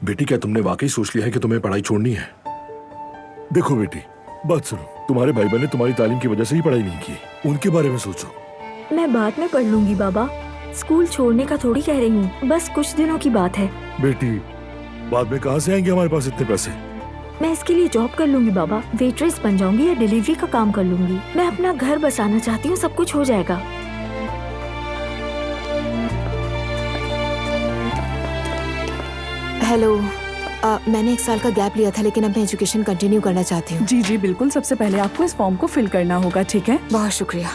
बेटी, क्या तुमने वाकई सोच लिया है कि तुम्हें पढ़ाई छोड़नी है? देखो बेटी, बात सुनो, तुम्हारे भाई बहन ने तुम्हारी तालीम की वजह से ही पढ़ाई नहीं की, उनके बारे में सोचो। मैं बाद में पढ़ लूंगी बाबा, स्कूल छोड़ने का थोड़ी कह रही हूँ, बस कुछ दिनों की बात है। बेटी, बाद में कहाँ से आएंगे हमारे पास इतने पैसे? मैं इसके लिए जॉब कर लूंगी बाबा, वेट्रेस बन जाऊंगी या डिलीवरी का काम कर लूंगी। मैं अपना घर बसाना चाहती हूँ, सब कुछ हो जाएगा। हेलो, मैंने 1 साल का गैप लिया था, लेकिन अब मैं एजुकेशन कंटिन्यू करना चाहती हूँ। जी जी बिल्कुल, सबसे पहले आपको इस फॉर्म को फिल करना होगा, ठीक है? बहुत शुक्रिया।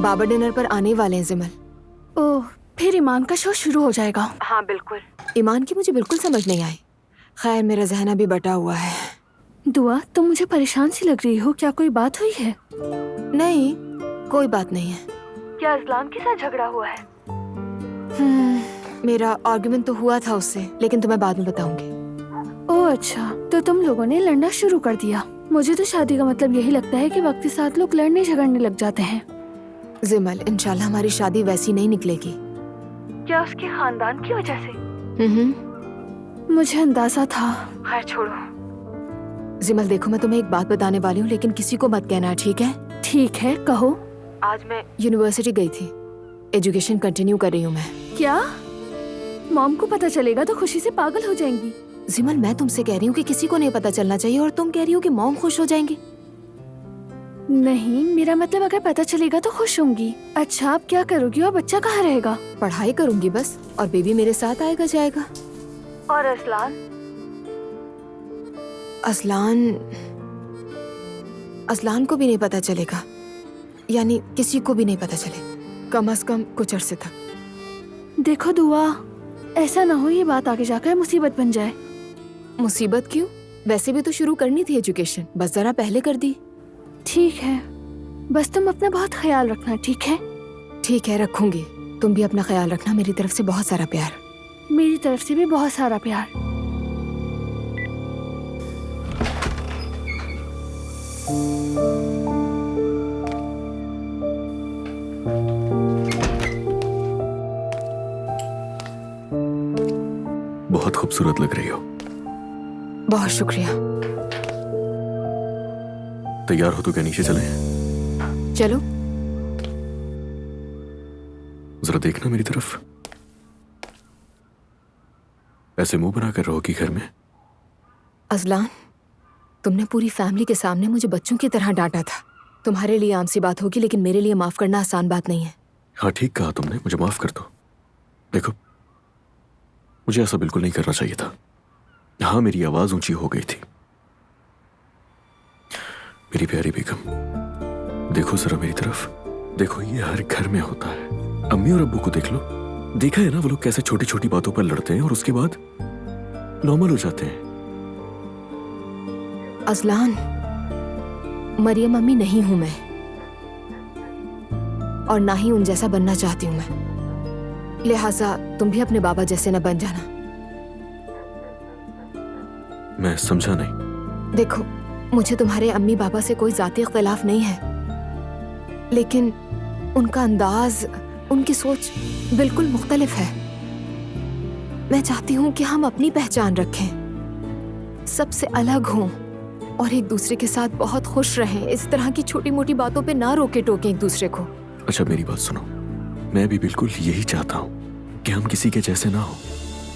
बाबा डिनर पर आने वाले हैं जिमल। ओह, फिर ईमान का शो शुरू हो जाएगा। हाँ बिल्कुल। ईमान की मुझे बिल्कुल समझ नहीं आई। खैर, मेरा जहन अभी बटा हुआ है। दुआ, तुम मुझे परेशान सी लग रही हो, क्या कोई बात हुई है? नहीं, कोई बात नहीं है। क्या अज़लान के साथ झगड़ा हुआ है? मेरा आर्गुमेंट तो हुआ था उससे, लेकिन तुम्हें बाद में बताऊंगी। ओह अच्छा, तो तुम लोगों ने लड़ना शुरू कर दिया। मुझे तो शादी का मतलब यही लगता है कि वक्त के साथ लोग लड़ने झगड़ने लग जाते हैं। जिमल, इंशाल्लाह हमारी शादी वैसी नहीं निकलेगी। क्या उसके खानदान की वजह से? मुझे अंदाजा था। खैर छोड़ो। जिमल देखो, मैं तुम्हें एक बात बताने वाली हूँ, लेकिन किसी को मत कहना, ठीक है? ठीक है, कहो। आज मैं यूनिवर्सिटी गई थी, एजुकेशन कंटिन्यू कर रही हूँ मैं। क्या? मॉम को पता चलेगा तो खुशी से पागल हो जाएंगी। जिमल, मैं तुमसे कह रही हूँ कि किसी को नहीं पता चलना चाहिए, और तुम कह रही हो कि मॉम खुश हो जाएंगी। नहीं, मेरा मतलब अगर पता चलेगा तो खुश होंगी। अच्छा, आप क्या करोगी और बच्चा कहाँ रहेगा? पढ़ाई करूंगी बस, और बेबी मेरे साथ आएगा जाएगा। और अज़लान? अज़लान को भी नहीं पता चलेगा, यानी किसी को भी नहीं पता चले, कम से कम कुछ अरसे तक। देखो दुआ, ऐसा ना हो ये बात आगे जाकर मुसीबत बन जाए। मुसीबत क्यों? वैसे भी तो शुरू करनी थी एजुकेशन, बस जरा पहले कर दी। ठीक है, बस तुम अपना बहुत ख्याल रखना, ठीक है? ठीक है, रखूंगी। तुम भी अपना ख्याल रखना। मेरी तरफ से बहुत सारा प्यार। मेरी तरफ से भी बहुत सारा प्यार। बहुत खूबसूरत लग रही हो। बहुत शुक्रिया। तैयार हो तो क्या नीचे चले? चलो। जरा देखना मेरी तरफ। ऐसे मुंह बना कर रहोगी घर में? अज़लान, तुमने पूरी फैमिली के सामने मुझे बच्चों की तरह डांटा था। तुम्हारे लिए आम सी बात होगी, लेकिन मेरे लिए माफ करना आसान बात नहीं है। हाँ ठीक कहा तुमने, मुझे माफ कर दो। देखो, मुझे ऐसा बिल्कुल नहीं करना चाहिए था। हाँ, मेरी आवाज ऊंची हो गई थी। मेरी प्यारी बेगम, देखो जरा मेरी तरफ। देखो, ये हर घर में होता है। अम्मी और अब्बू को देख लो, देखा है ना वो लोग कैसे छोटी छोटी बातों पर लड़ते हैं और उसके बाद नॉर्मल हो जाते हैं। अज़लान, मरियम अम्मी नहीं हूं मैं, और ना ही उन जैसा बनना चाहती हूं मैं। लिहाजा तुम भी अपने बाबा जैसे न बन जाना। मैं समझा नहीं। देखो, मुझे तुम्हारे अम्मी बाबा से कोई जाती इख्तिलाफ नहीं है, लेकिन उनका अंदाज, उनकी सोच बिल्कुल मुख्तलिफ है। मैं चाहती हूँ कि हम अपनी पहचान रखें, सबसे अलग हों और एक दूसरे के साथ बहुत खुश रहें। इस तरह की छोटी मोटी बातों पे ना रोके टोके एक दूसरे को। अच्छा मेरी बात सुनो, मैं भी बिल्कुल यही चाहता हूँ कि हम किसी के जैसे ना हो।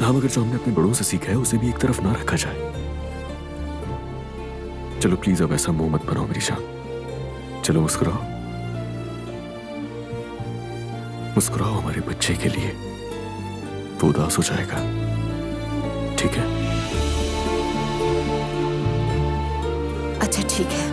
हम अगर जो हमने अपने बड़ों से सीखा है उसे भी एक तरफ ना रखा जाए। चलो प्लीज अब ऐसा मुंह मत बनाओ मेरी जान। चलो मुस्कुराओ, मुस्कुराओ हमारे बच्चे के लिए, वो उदास हो जाएगा। ठीक है? अच्छा ठीक है।